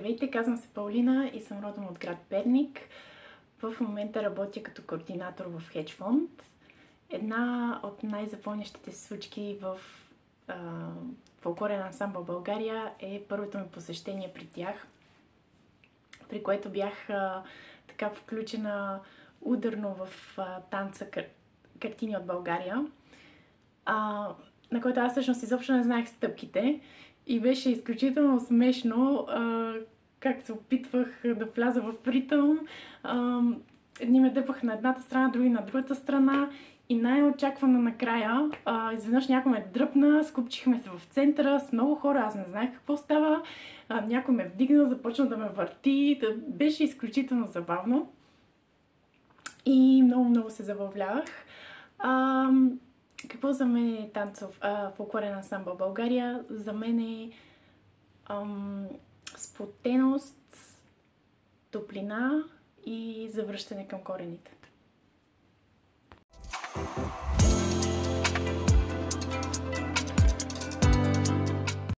Здравейте, казвам се Паулина и съм родом от град Перник. В момента работя като координатор в хедж фонд. Една от най-запомнящите се случки в фолклорен ансамбъл България е първото ми посещение при тях, при което бях така включена ударно в танца картини от България, на който аз всъщност изобщо не знаех стъпките и беше изключително смешно как се опитвах да вляза в ритъм. Едни ме дъпаха на едната страна, други на другата страна и най-очаквано накрая изведнъж някой ме дръпна, скупчихме се в центъра с много хора, аз не знаех какво става, някой ме вдигна, започна да ме върти, беше изключително забавно и много се забавлявах. Какво за мен е танцов фолклорен ансамбъл България? За мен е сплотеност, топлина и завръщане към корените.